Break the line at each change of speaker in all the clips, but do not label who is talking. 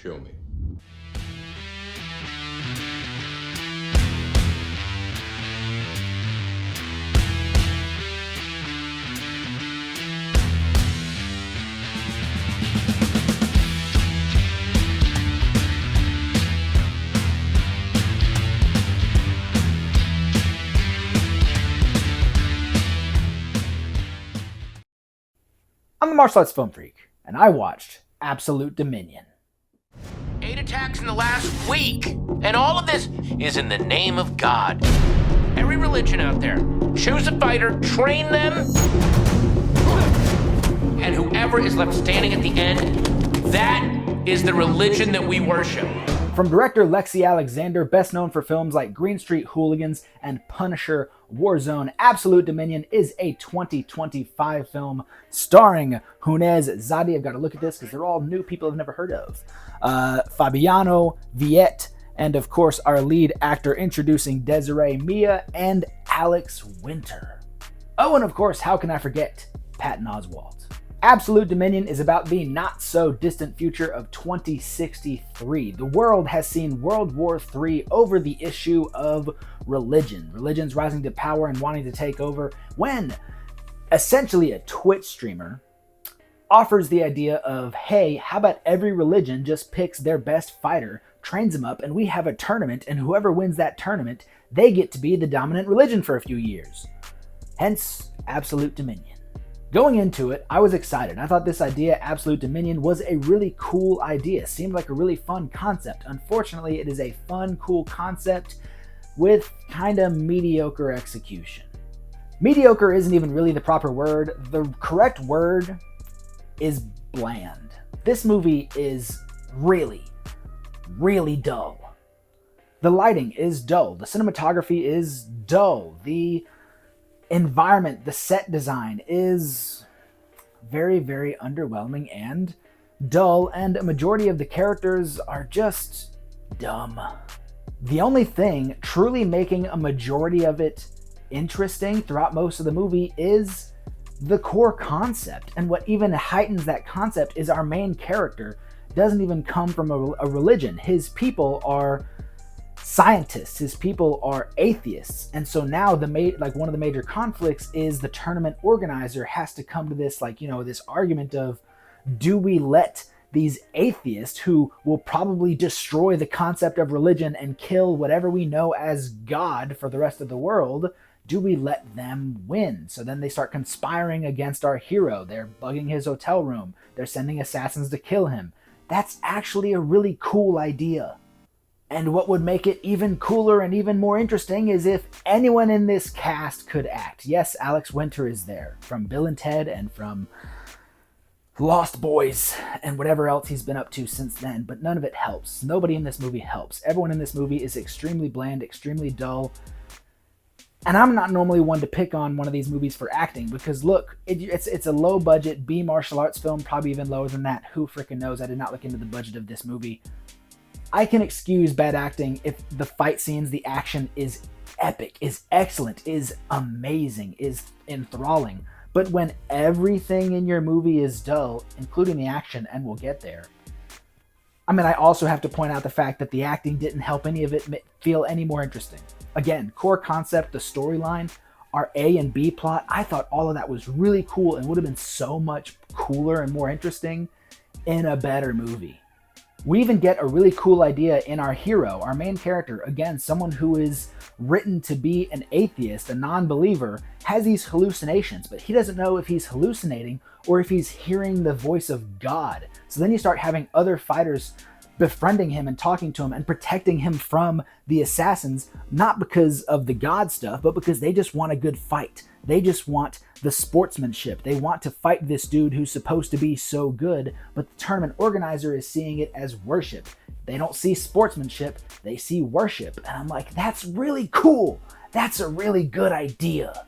Show me.
I'm the Martial Arts Film Freak, and I watched Absolute Dominion.
8 attacks in the last week, and all of this is in the name of God. Every religion out there, choose a fighter, train them, and whoever is left standing at the end, that is the religion that we worship.
From director Lexi Alexander, best known for films like Green Street Hooligans and Punisher Warzone, Absolute Dominion is a 2025 film starring Hunez Zadi. I've got to look at this because they're all new people I've never heard of. Fabiano Viet, and of course our lead actor introducing Desiree Mia and Alex Winter. Oh, and of course, how can I forget Patton Oswalt? Absolute Dominion is about the not-so-distant future of 2063. The world has seen World War III over the issue of religion. Religion's rising to power and wanting to take over when, essentially, a Twitch streamer offers the idea of, hey, how about every religion just picks their best fighter, trains them up, and we have a tournament, and whoever wins that tournament, they get to be the dominant religion for a few years. Hence, Absolute Dominion. Going into it, I was excited. I thought this idea, Absolute Dominion, was a really cool idea. Seemed like a really fun concept. Unfortunately, it is a fun, cool concept with kind of mediocre execution. Mediocre isn't even really the proper word. The correct word is bland. This movie is really, really dull. The lighting is dull. The cinematography is dull. The environment, the set design is very, very underwhelming and dull, and a majority of the characters are just dumb. The only thing truly making a majority of it interesting throughout most of the movie is the core concept, and what even heightens that concept is our main character doesn't even come from a religion. His people are scientists, his people are atheists, and so now one of the major conflicts is the tournament organizer has to come to this this argument of, do we let these atheists who will probably destroy the concept of religion and kill whatever we know as God for the rest of the world, do we let them win? So then they start conspiring against our hero. They're bugging his hotel room. They're sending assassins to kill him. That's actually a really cool idea. And what would make it even cooler and even more interesting is if anyone in this cast could act. Yes, Alex Winter is there, from Bill and Ted and from Lost Boys and whatever else he's been up to since then, but none of it helps. Nobody in this movie helps. Everyone in this movie is extremely bland, extremely dull. And I'm not normally one to pick on one of these movies for acting because, look, it's a low-budget B martial arts film, probably even lower than that. Who freaking knows? I did not look into the budget of this movie. I can excuse bad acting if the fight scenes, the action is epic, is excellent, is amazing, is enthralling. But when everything in your movie is dull, including the action, and we'll get there. I also have to point out the fact that the acting didn't help any of it feel any more interesting. Again, core concept, the storyline, our A and B plot, I thought all of that was really cool and would have been so much cooler and more interesting in a better movie. We even get a really cool idea in our hero, our main character, again, someone who is written to be an atheist, a non-believer, has these hallucinations, but he doesn't know if he's hallucinating or if he's hearing the voice of God. So then you start having other fighters befriending him and talking to him and protecting him from the assassins, not because of the God stuff, but because they just want a good fight. They just want the sportsmanship. They want to fight this dude who's supposed to be so good, but the tournament organizer is seeing it as worship. They don't see sportsmanship, they see worship. And I'm like, that's really cool. That's a really good idea.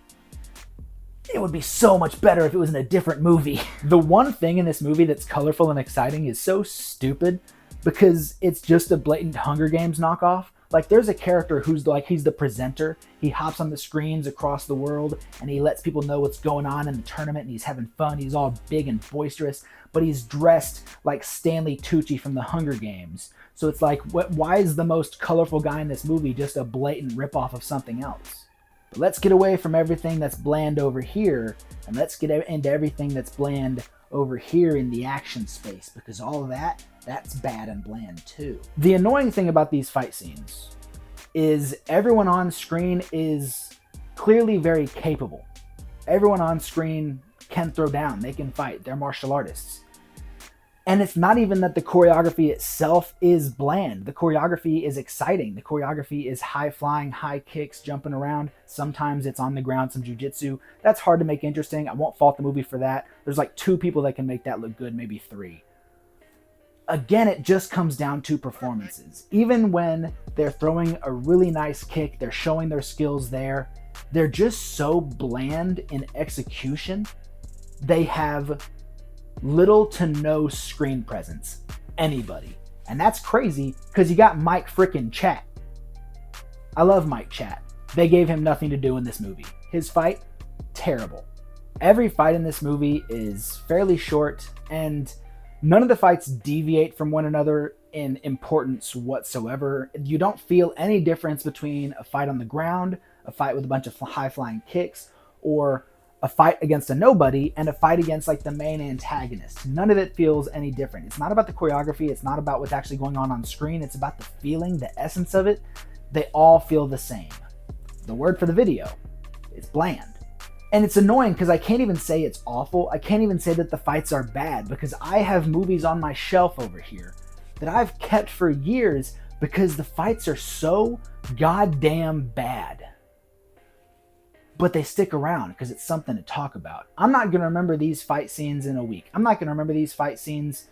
It would be so much better if it was in a different movie. The one thing in this movie that's colorful and exciting is so stupid because it's just a blatant Hunger Games knockoff. Like there's a character who's like, he's the presenter. He hops on the screens across the world and he lets people know what's going on in the tournament and he's having fun. He's all big and boisterous, but he's dressed like Stanley Tucci from the Hunger Games. So it's like, why is the most colorful guy in this movie just a blatant ripoff of something else? But let's get away from everything that's bland over here and let's get into everything that's bland over here in the action space, because all of that's bad and bland too. The annoying thing about these fight scenes is everyone on screen is clearly very capable. Everyone on screen can throw down, they can fight, they're martial artists. And it's not even that the choreography itself is bland. The choreography is exciting. The choreography is high flying, high kicks, jumping around. Sometimes it's on the ground, some jujitsu. That's hard to make interesting. I won't fault the movie for that. There's like 2 people that can make that look good, maybe 3. Again, it just comes down to performances. Even when they're throwing a really nice kick, they're showing their skills there, they're just so bland in execution. They have little to no screen presence. Anybody. And that's crazy because you got Mike frickin' Chat. I love Mike Chat. They gave him nothing to do in this movie. His fight, terrible. Every fight in this movie is fairly short and none of the fights deviate from one another in importance whatsoever. You don't feel any difference between a fight on the ground, a fight with a bunch of high-flying kicks, or a fight against a nobody and a fight against like the main antagonist. None of it feels any different. It's not about the choreography. It's not about what's actually going on screen. It's about the feeling, the essence of it. They all feel the same. The word for the video is bland. And it's annoying because I can't even say it's awful. I can't even say that the fights are bad because I have movies on my shelf over here that I've kept for years because the fights are so goddamn bad. But they stick around because it's something to talk about. I'm not going to remember these fight scenes in a week. I'm not going to remember these fight scenes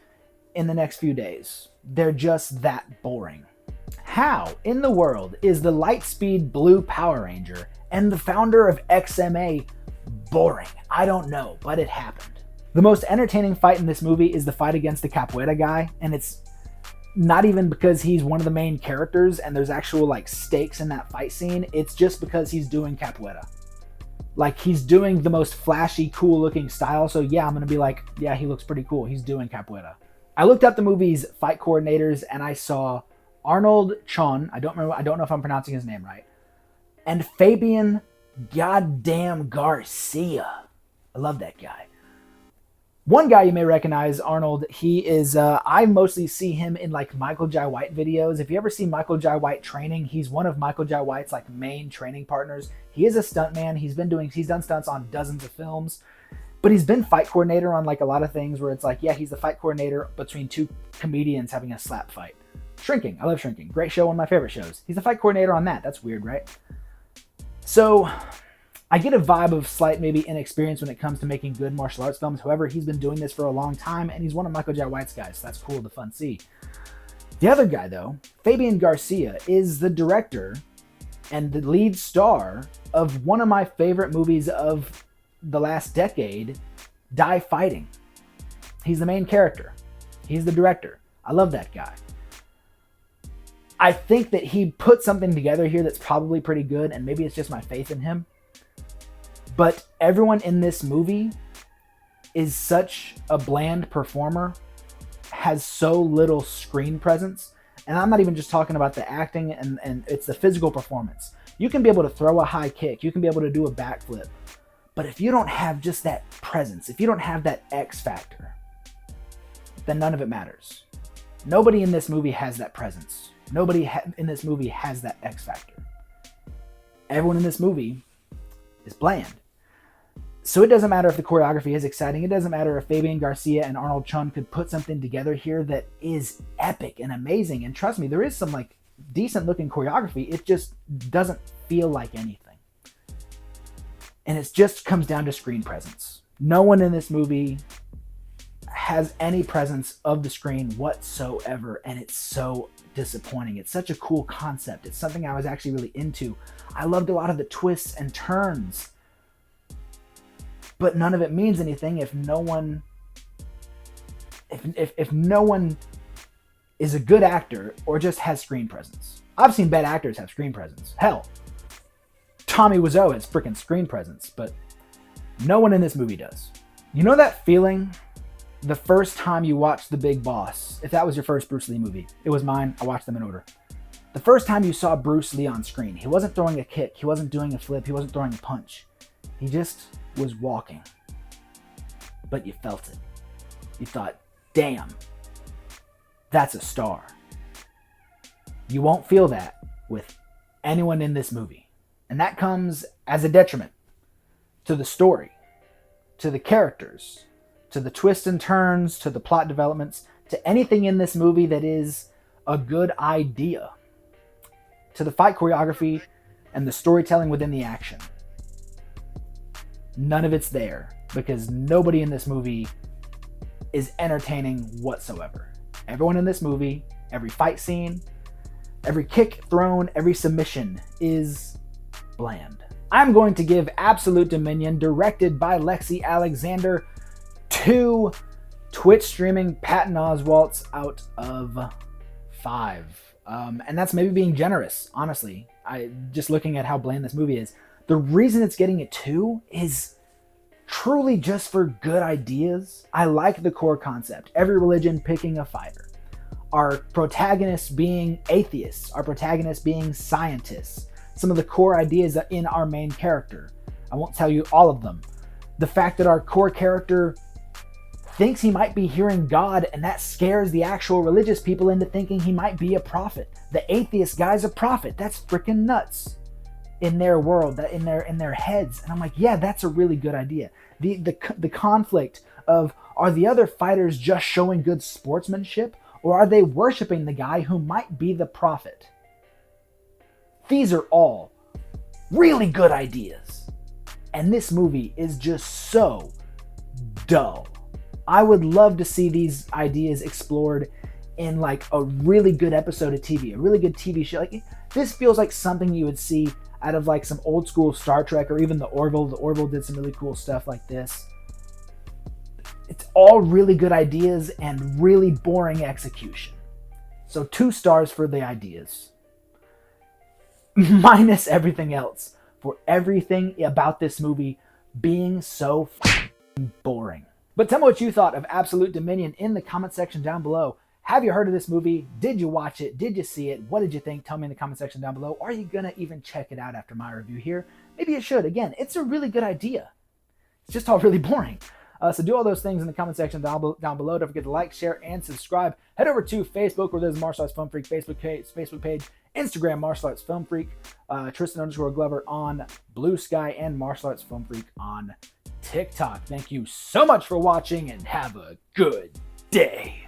in the next few days. They're just that boring. How in the world is the Lightspeed Blue Power Ranger and the founder of XMA boring? I don't know, but it happened. The most entertaining fight in this movie is the fight against the Capoeira guy, and it's not even because he's one of the main characters and there's actual like stakes in that fight scene. It's just because he's doing Capoeira. Like he's doing the most flashy, cool looking style. So yeah, I'm going to be like, yeah, he looks pretty cool. He's doing Capoeira. I looked up the movie's fight coordinators and I saw Arnold Chon. I don't know if I'm pronouncing his name right. And Fabian goddamn Garcia. I love that guy. One guy you may recognize, Arnold, he is, I mostly see him in like Michael Jai White videos. If you ever see Michael Jai White training, he's one of Michael Jai White's like main training partners. He is a stuntman. He's done stunts on dozens of films, but he's been fight coordinator on like a lot of things where it's like, yeah, he's the fight coordinator between 2 comedians having a slap fight. Shrinking. I love Shrinking. Great show, one of my favorite shows. He's the fight coordinator on that. That's weird, right? So I get a vibe of slight maybe inexperience when it comes to making good martial arts films. However, he's been doing this for a long time and he's one of Michael Jai White's guys. So that's cool to fun see. The other guy though, Fabian Garcia, is the director and the lead star of one of my favorite movies of the last decade, Die Fighting. He's the main character. He's the director. I love that guy. I think that he put something together here that's probably pretty good, and maybe it's just my faith in him. But everyone in this movie is such a bland performer, has so little screen presence. And I'm not even just talking about the acting and it's the physical performance. You can be able to throw a high kick. You can be able to do a backflip. But if you don't have just that presence, if you don't have that X factor, then none of it matters. Nobody in this movie has that presence. Nobody in this movie has that X factor. Everyone in this movie is bland. So it doesn't matter if the choreography is exciting. It doesn't matter if Fabian Garcia and Arnold Chun could put something together here that is epic and amazing. And trust me, there is some like decent looking choreography. It just doesn't feel like anything. And it just comes down to screen presence. No one in this movie has any presence of the screen whatsoever. And it's so disappointing. It's such a cool concept. It's something I was actually really into. I loved a lot of the twists and turns. But none of it means anything if no one if no one is a good actor or just has screen presence. I've seen bad actors have screen presence. Hell, Tommy Wiseau has freaking screen presence, but no one in this movie does. You know that feeling the first time you watched The Big Boss, if that was your first Bruce Lee movie? It was mine. I watched them in order. The first time you saw Bruce Lee on screen, he wasn't throwing a kick, he wasn't doing a flip, he wasn't throwing a punch. He just was walking. But you felt it. You thought, damn, that's a star. You won't feel that with anyone in this movie. And that comes as a detriment to the story, to the characters, to the twists and turns, to the plot developments, to anything in this movie that is a good idea, to the fight choreography and the storytelling within the action. None of it's there because nobody in this movie is entertaining whatsoever. Everyone in this movie, every fight scene, every kick thrown, every submission is bland. I'm going to give Absolute Dominion, directed by Lexi Alexander, 2 Twitch streaming Patton Oswalts out of 5. And that's maybe being generous, honestly. Just looking at how bland this movie is. The reason it's getting a 2 is truly just for good ideas. I like the core concept. Every religion picking a fighter. Our protagonists being atheists. Our protagonists being scientists. Some of the core ideas in our main character. I won't tell you all of them. The fact that our core character thinks he might be hearing God, and that scares the actual religious people into thinking he might be a prophet. The atheist guy's a prophet. That's freaking nuts in their world, that in their heads. And I'm like, yeah, that's a really good idea. The conflict of, are the other fighters just showing good sportsmanship, or are they worshiping the guy who might be the prophet? These are all really good ideas. And this movie is just so dull. I would love to see these ideas explored in like a really good episode of TV, a really good TV show. Like, this feels like something you would see out of like some old school Star Trek or even the Orville. The Orville did some really cool stuff like this. It's all really good ideas and really boring execution. So 2 stars for the ideas. Minus everything else for everything about this movie being so boring. But tell me what you thought of Absolute Dominion in the comment section down below. Have you heard of this movie? Did you watch it? Did you see it? What did you think? Tell me in the comment section down below. Are you going to even check it out after my review here? Maybe you should. Again, it's a really good idea. It's just all really boring. So do all those things in the comment section down below. Don't forget to like, share, and subscribe. Head over to Facebook, where there's Martial Arts Film Freak Facebook page, Instagram, Martial Arts Film Freak, Tristan_Glover on Blue Sky, and Martial Arts Film Freak on TikTok. Thank you so much for watching, and have a good day.